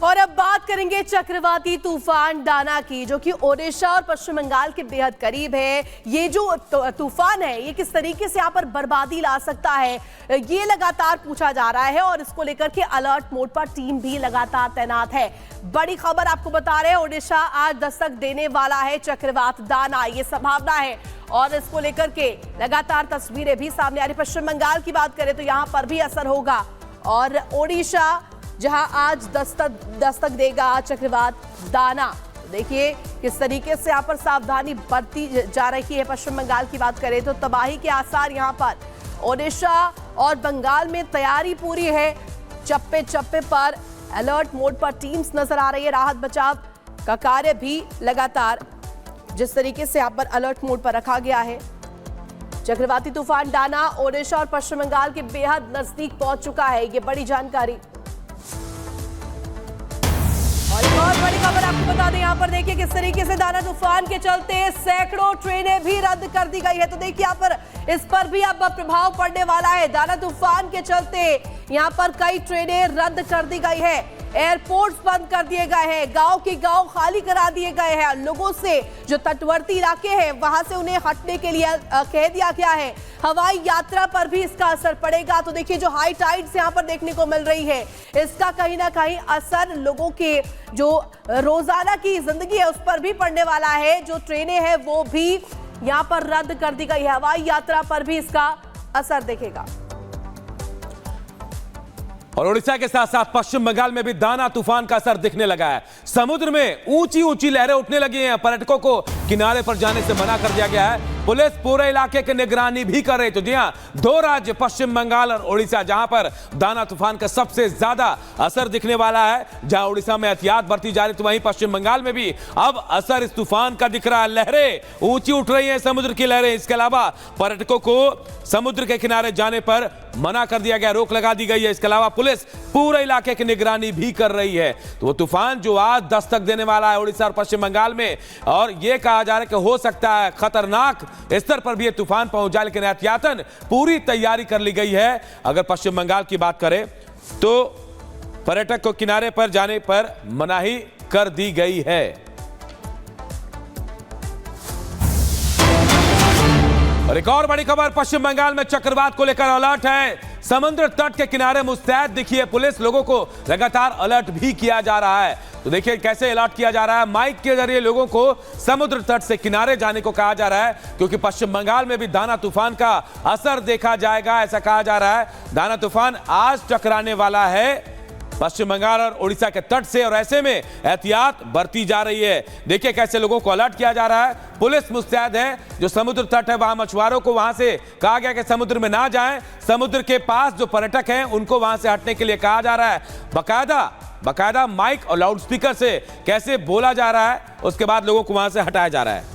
और अब बात करेंगे चक्रवाती तूफान दाना की, जो कि ओडिशा और पश्चिम बंगाल के बेहद करीब है। ये जो तूफान है, ये किस तरीके से यहाँ पर बर्बादी ला सकता है, ये लगातार पूछा जा रहा है और इसको लेकर के अलर्ट मोड पर टीम भी लगातार तैनात है। बड़ी खबर आपको बता रहे हैं, ओडिशा आज दस्तक देने वाला है चक्रवात दाना, ये संभावना है और इसको लेकर के लगातार तस्वीरें भी सामने आ रही। पश्चिम बंगाल की बात करें तो यहाँ पर भी असर होगा और ओडिशा जहां आज दस्तक देगा चक्रवात दाना। देखिए किस तरीके से यहाँ पर सावधानी बरती जा रही है। पश्चिम बंगाल की बात करें तो तबाही के आसार यहाँ पर ओडिशा और बंगाल में तैयारी पूरी है। चप्पे चप्पे पर अलर्ट मोड पर टीम्स नजर आ रही है। राहत बचाव का कार्य भी लगातार जिस तरीके से यहाँ पर अलर्ट मोड पर रखा गया है। चक्रवाती तूफान दाना ओडिशा और पश्चिम बंगाल के बेहद नजदीक पहुंच चुका है, ये बड़ी जानकारी। और एक और बड़ी खबर आपको बता दें, यहाँ पर देखिए किस तरीके से दाना तूफान के चलते सैकड़ों ट्रेनें भी रद्द कर दी गई है। तो देखिए यहाँ पर इस पर भी अब प्रभाव पड़ने वाला है। दाना तूफान के चलते यहाँ पर कई ट्रेनें रद्द कर दी गई है, एयरपोर्ट्स बंद कर दिए गए हैं, गांव के गांव खाली करा दिए गए हैं। लोगों से जो तटवर्ती इलाके हैं वहां से उन्हें हटने के लिए कह दिया गया है। हवाई यात्रा पर भी इसका असर पड़ेगा। तो देखिए जो हाई टाइड्स यहाँ पर देखने को मिल रही है, इसका कहीं ना कहीं असर लोगों के जो रोजाना की जिंदगी है उस पर भी पड़ने वाला है। जो ट्रेनें हैं वो भी यहाँ पर रद्द कर दी गई है, हवाई यात्रा पर भी इसका असर दिखेगा। और उड़ीसा के साथ साथ पश्चिम बंगाल में भी दाना तूफान का असर दिखने लगा है। समुद्र में ऊंची ऊंची लहरें उठने लगी हैं। पर्यटकों को किनारे पर जाने से मना कर दिया गया है। पुलिस पूरे इलाके की निगरानी भी कर रही। तो जी हां, दो राज्य पश्चिम बंगाल और उड़ीसा जहां पर दाना तूफान का सबसे ज्यादा असर दिखने वाला है। जहां उड़ीसा में एहतियात बरती जा रही, तो वहीं पश्चिम बंगाल में भी अब असर इस तूफान का दिख रहा है। लहरें ऊंची उठ रही हैं, समुद्र की लहरें। इसके अलावा पर्यटकों को समुद्र के किनारे जाने पर मना कर दिया गया, रोक लगा दी गई है। इसके अलावा पुलिस पूरे इलाके की निगरानी भी कर रही है। तो वो तूफान जो आज दस्तक देने वाला है उड़ीसा और पश्चिम बंगाल में, और यह कहा जा रहा है कि हो सकता है खतरनाक स्तर पर भी यह तूफान पहुंच जाए, लेकिन एहतियातन पूरी तैयारी कर ली गई है। अगर पश्चिम बंगाल की बात करें तो पर्यटक को किनारे पर जाने पर मनाही कर दी गई है। और एक और बड़ी खबर, पश्चिम बंगाल में चक्रवात को लेकर अलर्ट है। समुद्र तट के किनारे मुस्तैद दिखिए पुलिस, लोगों को लगातार अलर्ट भी किया जा रहा है। तो देखिए कैसे अलर्ट किया जा रहा है, माइक के जरिए लोगों को समुद्र तट से किनारे जाने को कहा जा रहा है, क्योंकि पश्चिम बंगाल में भी दाना तूफान का असर देखा जाएगा, ऐसा कहा जा रहा है। दाना तूफान आज टकराने वाला है पश्चिम बंगाल और उड़ीसा के तट से, और ऐसे में एहतियात बरती जा रही है। देखिए कैसे लोगों को अलर्ट किया जा रहा है। पुलिस मुस्तैद है, जो समुद्र तट है वहां मछुआरों को वहां से कहा गया कि समुद्र में ना जाएं। समुद्र के पास जो पर्यटक हैं उनको वहां से हटने के लिए कहा जा रहा है। बाकायदा माइक और लाउडस्पीकर से कैसे बोला जा रहा है, उसके बाद लोगों को वहां से हटाया जा रहा है।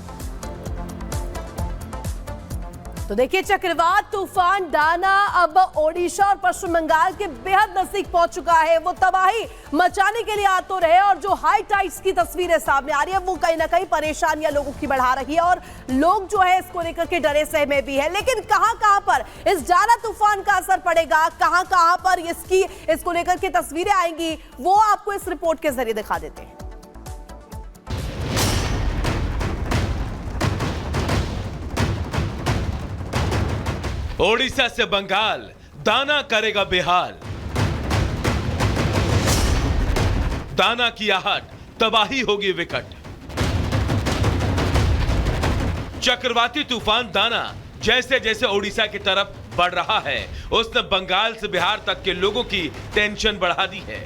तो देखिए चक्रवात तूफान दाना अब ओडिशा और पश्चिम बंगाल के बेहद नजदीक पहुंच चुका है। वो तबाही मचाने के लिए आ तो रहे, और जो हाई टाइड्स की तस्वीरें सामने आ रही है वो कहीं ना कहीं परेशानियां लोगों की बढ़ा रही है, और लोग जो है इसको लेकर के डरे सहमे भी है। लेकिन कहां पर इस दाना तूफान का असर पड़ेगा, कहां पर इसको लेकर के तस्वीरें आएंगी, वो आपको इस रिपोर्ट के जरिए दिखा देते हैं। ओडिशा से बंगाल दाना करेगा बेहाल। दाना की आहट, तबाही होगी विकट। चक्रवाती तूफान दाना जैसे जैसे ओडिशा की तरफ बढ़ रहा है, उसने बंगाल से बिहार तक के लोगों की टेंशन बढ़ा दी है।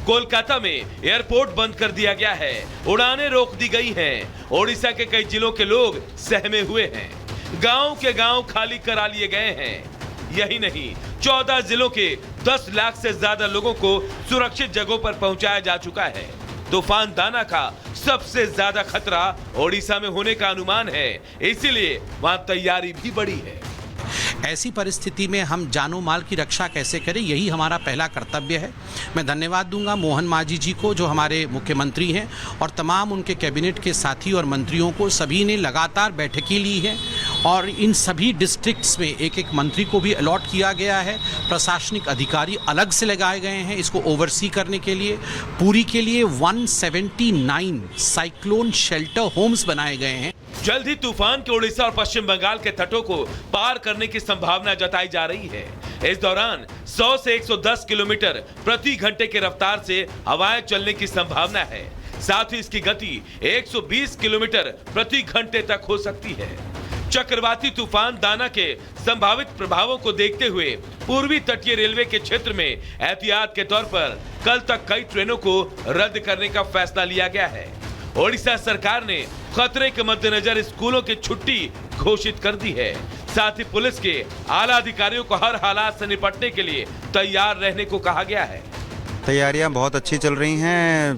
कोलकाता में एयरपोर्ट बंद कर दिया गया है, उड़ानें रोक दी गई हैं। ओडिशा के कई जिलों के लोग सहमे हुए हैं, गांव के गांव खाली करा लिए गए हैं। यही नहीं, 14 जिलों के 10 लाख से ज्यादा लोगों को सुरक्षित जगहों पर पहुंचाया जा चुका है। तूफान दाना का सबसे ज्यादा खतरा ओडिशा में होने का अनुमान है, इसीलिए वहां तैयारी भी बढ़ी है। ऐसी परिस्थिति में हम जानो माल की रक्षा कैसे करें, यही हमारा पहला कर्तव्य है। मैं धन्यवाद दूंगा मोहन मांझी जी को, जो हमारे मुख्यमंत्री हैं, और तमाम उनके कैबिनेट के साथी और मंत्रियों को। सभी ने लगातार बैठकें ली हैं और इन सभी डिस्ट्रिक्ट्स में एक एक मंत्री को भी अलॉट किया गया है, प्रशासनिक अधिकारी अलग से लगाए गए हैं इसको ओवरसी करने के लिए। पूरी के लिए 179 साइक्लोन शेल्टर होम्स बनाए गए हैं। जल्द ही तूफान के उड़ीसा और पश्चिम बंगाल के तटों को पार करने की संभावना जताई जा रही है। इस दौरान 100 से 110 किलोमीटर प्रति घंटे की रफ्तार से हवाएं चलने की संभावना है। साथ ही इसकी गति 120 किलोमीटर प्रति घंटे तक हो सकती है। चक्रवाती तूफान दाना के संभावित प्रभावों को देखते हुए पूर्वी तटीय रेलवे के क्षेत्र में एहतियात के तौर पर कल तक कई ट्रेनों को रद्द करने का फैसला लिया गया है। ओडिशा सरकार ने खतरे के मद्देनजर स्कूलों की छुट्टी घोषित कर दी है। साथ ही पुलिस के आला अधिकारियों को हर हालात से निपटने के लिए तैयार रहने को कहा गया है। तैयारियां बहुत अच्छी चल रही हैं।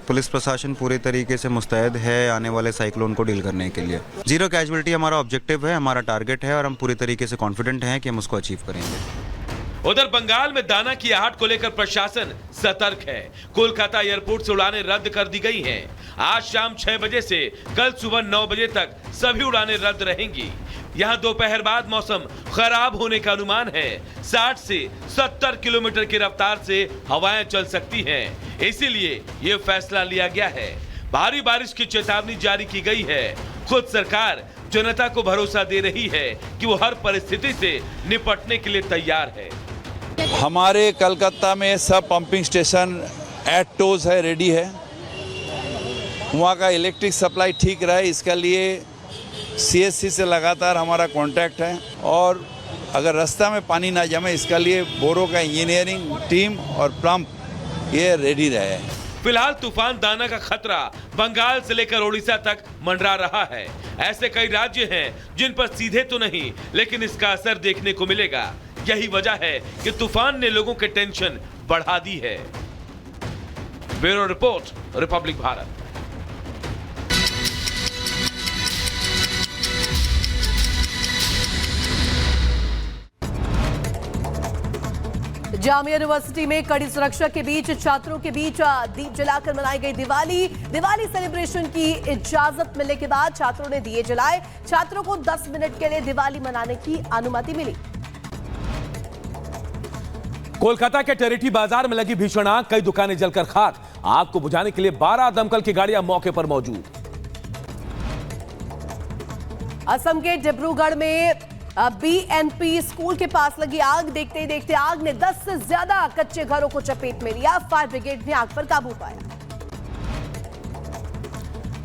पुलिस प्रशासन पूरे तरीके से मुस्तैद है आने वाले साइक्लोन को डील करने के लिए। 0 कैजुअल्टी हमारा ऑब्जेक्टिव है, हमारा टारगेट है और हम पूरी तरीके से कॉन्फिडेंट हैं कि हम उसको अचीव करेंगे। उधर बंगाल में दाना की आहट को लेकर प्रशासन सतर्क है। कोलकाता एयरपोर्ट से उड़ानें रद्द कर दी गई हैं। आज शाम 6 बजे से कल सुबह 9 बजे तक सभी उड़ानें रद्द रहेंगी। यहां दोपहर बाद मौसम खराब होने का अनुमान है। 60 से 70 किलोमीटर की रफ्तार से हवाएं चल सकती हैं। इसीलिए ये फैसला लिया गया है। भारी बारिश की चेतावनी जारी की गई है। खुद सरकार जनता को भरोसा दे रही है कि वो हर परिस्थिति से निपटने के लिए तैयार है। हमारे कलकत्ता में सब पंपिंग स्टेशन एट टोज है, रेडी है। वहाँ का इलेक्ट्रिक सप्लाई ठीक रहे इसके लिए CSC से लगातार हमारा कांटेक्ट है और अगर रास्ता में पानी ना जमे इसके लिए बोरो का इंजीनियरिंग टीम और पंप ये रेडी रहे। फिलहाल तूफान दाना का खतरा बंगाल से लेकर ओडिशा तक मंडरा रहा है। ऐसे कई राज्य हैं जिन पर सीधे तो नहीं लेकिन इसका असर देखने को मिलेगा। यही वजह है कि तूफान ने लोगों के टेंशन बढ़ा दी है। Bureau report, Republic Bharat. Jamia university में कड़ी सुरक्षा के बीच छात्रों के बीच दीप जलाकर मनाई गई दिवाली सेलिब्रेशन की इजाजत मिलने के बाद छात्रों ने दिए जलाए। छात्रों को 10 मिनट के लिए दिवाली मनाने की अनुमति मिली। कोलकाता के टेरिटी बाजार में लगी भीषण आग, कई दुकानें जलकर खाक। आग को बुझाने के लिए 12 दमकल की गाड़ियां मौके पर मौजूद। असम के डिब्रूगढ़ में BNP स्कूल के पास लगी आग। देखते ही देखते आग ने 10 से ज्यादा कच्चे घरों को चपेट में लिया। फायर ब्रिगेड ने आग पर काबू पाया।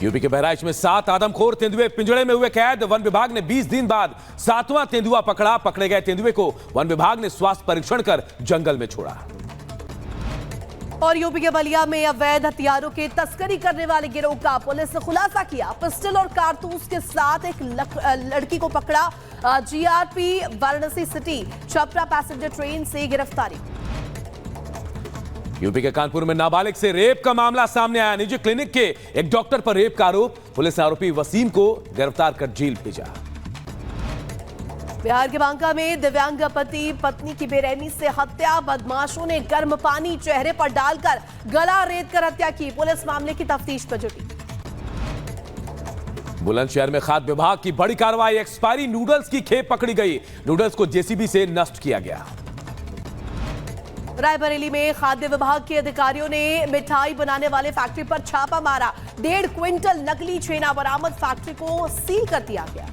यूपी के बहराइच में 7 आदमखोर तेंदुए पिंजड़े में हुए कैद। वन विभाग ने 20 दिन बाद 7वां तेंदुआ पकड़ा। पकड़े गए तेंदुए को वन विभाग ने स्वास्थ्य परीक्षण कर जंगल में छोड़ा। और यूपी के बलिया में अवैध हथियारों की तस्करी करने वाले गिरोह का पुलिस ने खुलासा किया। पिस्टल और कारतूस के साथ एक लड़की को पकड़ा। GRP Varanasi city Chhapra passenger train से गिरफ्तारी। यूपी के कानपुर में नाबालिग से रेप का मामला सामने आया। निजी क्लिनिक के एक डॉक्टर पर रेप का आरोप। पुलिस ने आरोपी वसीम को गिरफ्तार कर जेल भेजा। बिहार के बांका में दिव्यांग पति पत्नी की बेरहमी से हत्या। बदमाशों ने गर्म पानी चेहरे पर डालकर गला रेत कर हत्या की। पुलिस मामले की तफ्तीश पर जुटी। बुलंदशहर में खाद्य विभाग की बड़ी कार्रवाई। एक्सपायरी नूडल्स की खेप पकड़ी गई। नूडल्स को JCB से नष्ट किया गया। रायबरेली में खाद्य विभाग के अधिकारियों ने मिठाई बनाने वाले फैक्ट्री पर छापा मारा। 1.5 क्विंटल नकली छेना बरामद। फैक्ट्री को सील कर दिया गया।